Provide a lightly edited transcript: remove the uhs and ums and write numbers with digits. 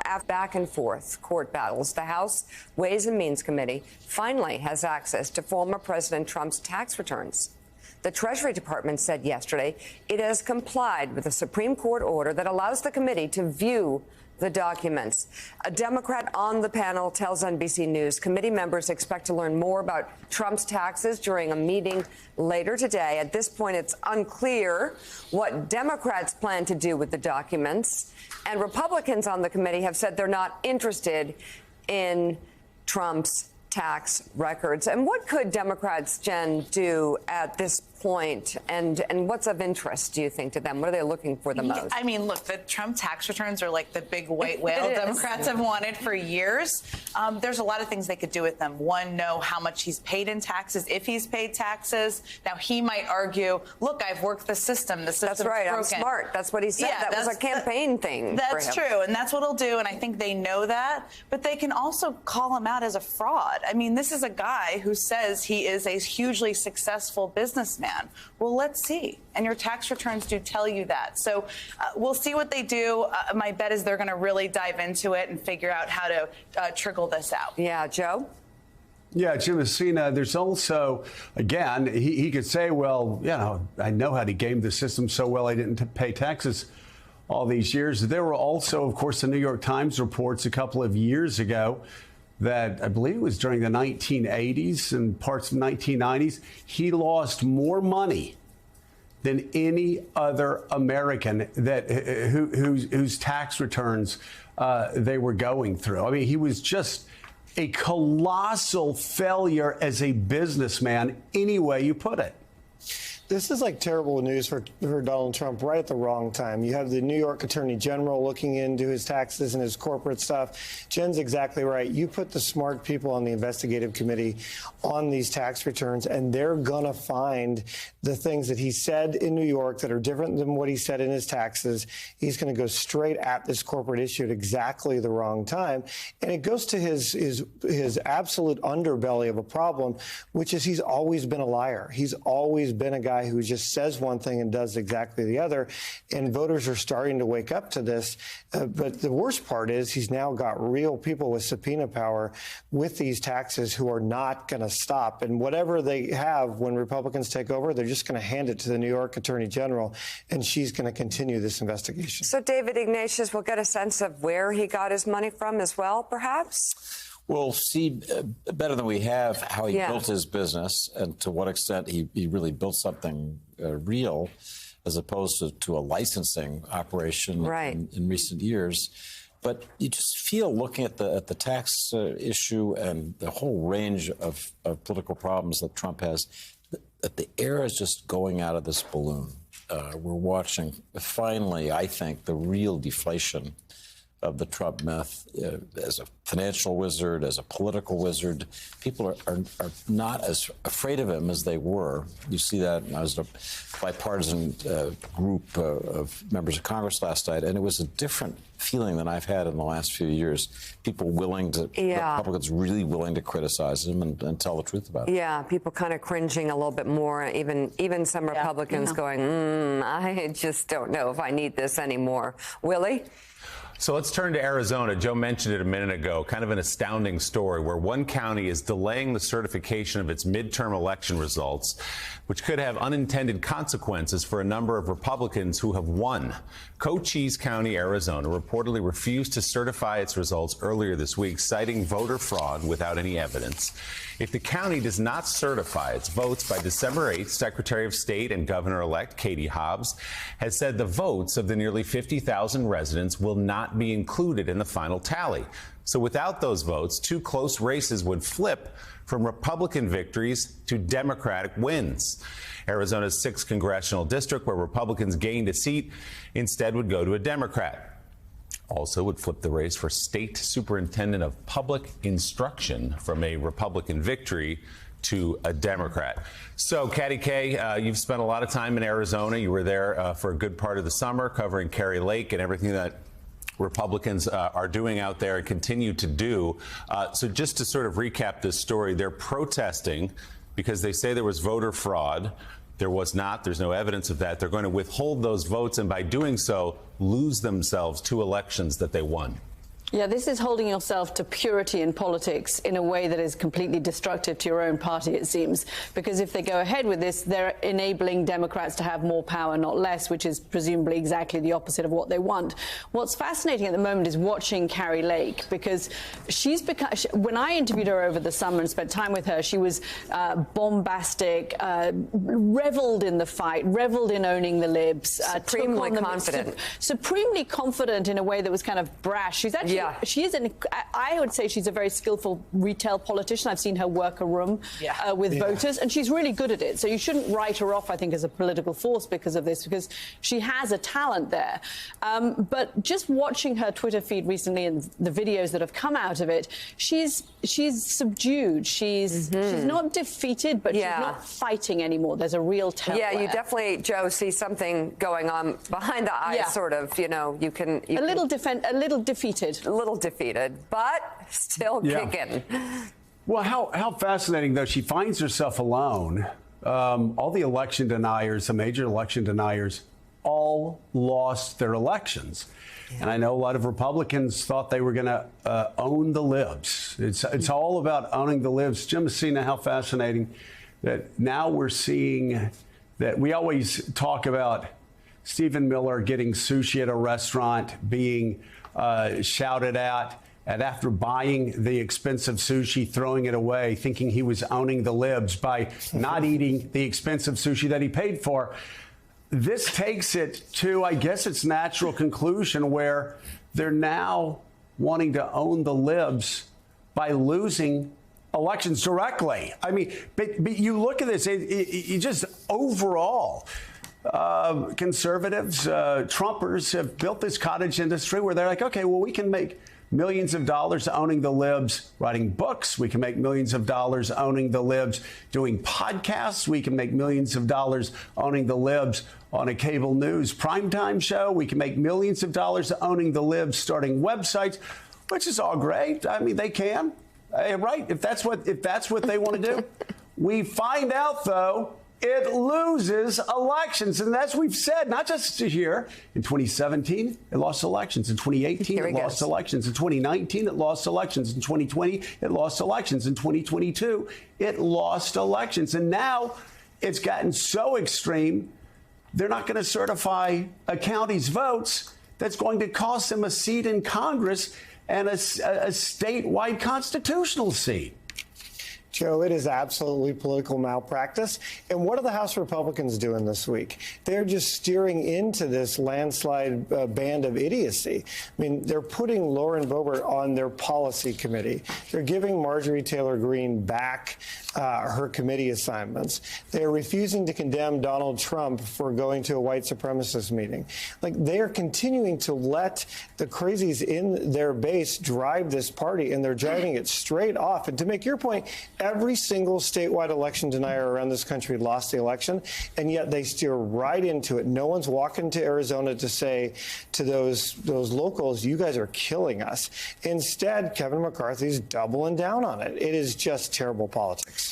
After back and forth court battles, the House Ways and Means Committee finally has access to former President Trump's tax returns. The Treasury Department said yesterday it has complied with a Supreme Court order that allows the committee to view the documents. A Democrat on the panel tells NBC News committee members expect to learn more about Trump's taxes during a meeting later today. At this point, it's unclear what Democrats plan to do with the documents. And Republicans on the committee have said they're not interested in Trump's tax records. And what could Democrats, Jen, do at this point? And what's of interest, do you think, to them? What are they looking for the most? I mean, look, the Trump tax returns are like the big white whale Democrats have wanted for years. There's a lot of things they could do with them. One, know how much he's paid in taxes, if he's paid taxes. Now, he might argue, look, I've worked the system. The system's That's right. broken. I'm smart. That's what he said. Yeah, that was a campaign thing. That's true. And that's what he'll do. And I think they know that. But they can also call him out as a fraud. I mean, this is a guy who says he is a hugely successful businessman. Well, let's see. And your tax returns do tell you that. So we'll see what they do. My bet is they're going to really dive into it and figure out how to trickle this out. Yeah, Joe? Yeah, Jim Messina, there's also, again, he could say, well, you know, I know how to game the system so well I didn't pay taxes all these years. There were also, of course, the New York Times reports a couple of years ago that I believe it was during the 1980s and parts of the 1990s, he lost more money than any other American that whose tax returns they were going through. I mean, he was just a colossal failure as a businessman, any way you put it. This is like terrible news for Donald Trump right at the wrong time. You have the New York Attorney General looking into his taxes and his corporate stuff. Jen's exactly right. You put the smart people on the investigative committee on these tax returns, and they're going to find the things that he said in New York that are different than what he said in his taxes. He's going to go straight at this corporate issue at exactly the wrong time. And it goes to his absolute underbelly of a problem, which is he's always been a liar. He's always been a guy who just says one thing and does exactly the other. And voters are starting to wake up to this. But the worst part is he's now got real people with subpoena power with these taxes who are not going to stop. And whatever they have when Republicans take over, they're just going to hand it to the New York Attorney General, and she's going to continue this investigation. So David Ignatius will get a sense of where he got his money from as well, perhaps? We'll see better than we have how he built his business and to what extent he really built something real as opposed to a licensing operation in recent years. But you just feel, looking at the tax issue and the whole range of political problems that Trump has, that the air is just going out of this balloon. We're watching, finally, I think, the real deflation of the Trump myth. As a financial wizard, as a political wizard, people are not as afraid of him as they were. You see that. I was in a bipartisan group of members of Congress last night, and it was a different feeling than I've had in the last few years. People willing to, Republicans really willing to criticize him and tell the truth about it. Yeah, people kind of cringing a little bit more, even some Republicans going, I just don't know if I need this anymore. Willie? So let's turn to Arizona. Joe mentioned it a minute ago, kind of an astounding story where one county is delaying the certification of its midterm election results, which could have unintended consequences for a number of Republicans who have won. Cochise County, Arizona, reportedly refused to certify its results earlier this week, citing voter fraud without any evidence. If the county does not certify its votes by December 8th, Secretary of State and Governor-elect Katie Hobbs has said the votes of the nearly 50,000 residents will not be included in the final tally. So without those votes, two close races would flip from Republican victories to Democratic wins. Arizona's 6th congressional district, where Republicans gained a seat, instead would go to a Democrat. Also would flip the race for state superintendent of public instruction from a Republican victory to a Democrat. So, Katty Kay, you've spent a lot of time in Arizona. You were there for a good part of the summer covering Kari Lake and everything that Republicans are doing out there and continue to do. So just to sort of recap this story, they're protesting because they say there was voter fraud. There was not. There's no evidence of that. They're going to withhold those votes and by doing so lose themselves 2 elections that they won. Yeah, this is holding yourself to purity in politics in a way that is completely destructive to your own party, it seems. Because if they go ahead with this, they're enabling Democrats to have more power, not less, which is presumably exactly the opposite of what they want. What's fascinating at the moment is watching Kari Lake, because she's become, when I interviewed her over the summer and spent time with her, she was bombastic, reveled in the fight, reveled in owning the libs. Supremely confident. Supremely confident in a way that was kind of brash. She's actually, she is I would say she's a very skillful retail politician. I've seen her work a room with voters, and she's really good at it. So you shouldn't write her off, I think, as a political force because of this, because she has a talent there. But just watching her Twitter feed recently and the videos that have come out of it, she's subdued. She's not defeated, but she's not fighting anymore. There's a real tell. Yeah, you definitely, Joe, see something going on behind the eyes, sort of. You know, you can a little defeated. A little defeated, but still kicking. Well, how fascinating, though, she finds herself alone. All the election deniers, the major election deniers, all lost their elections. And I know a lot of Republicans thought they were going to own the libs. It's all about owning the libs. Jim Messina, how fascinating that now we're seeing that. We always talk about Stephen Miller getting sushi at a restaurant, being shouted at, and after buying the expensive sushi, throwing it away, thinking he was owning the libs by not eating the expensive sushi that he paid for. This takes it to, I guess, its natural conclusion where they're now wanting to own the libs by losing elections directly. I mean, but you look at this, you just overall, conservatives, Trumpers have built this cottage industry where they're like, okay, well, we can make millions of dollars owning the libs, writing books. We can make millions of dollars owning the libs, doing podcasts. We can make millions of dollars owning the libs on a cable news primetime show. We can make millions of dollars owning the libs, starting websites, which is all great. I mean, they can, right? If that's what they want to do. We find out, though, it loses elections. And as we've said, not just here, in 2017, it lost elections. In 2018, it lost elections. In 2019, it lost elections. In 2020, it lost elections. In 2022, it lost elections. And now it's gotten so extreme, they're not going to certify a county's votes. That's going to cost them a seat in Congress and a statewide constitutional seat. Joe, it is absolutely political malpractice. And what are the House Republicans doing this week? They're just steering into this landslide band of idiocy. I mean, they're putting Lauren Boebert on their policy committee. They're giving Marjorie Taylor Greene back her committee assignments. They're refusing to condemn Donald Trump for going to a white supremacist meeting. Like, they are continuing to let the crazies in their base drive this party, and they're driving it straight off. And to make your point, every single statewide election denier around this country lost the election, and yet they steer right into it. No one's walking to Arizona to say to those locals, you guys are killing us. Instead, Kevin McCarthy's doubling down on it. It is just terrible politics.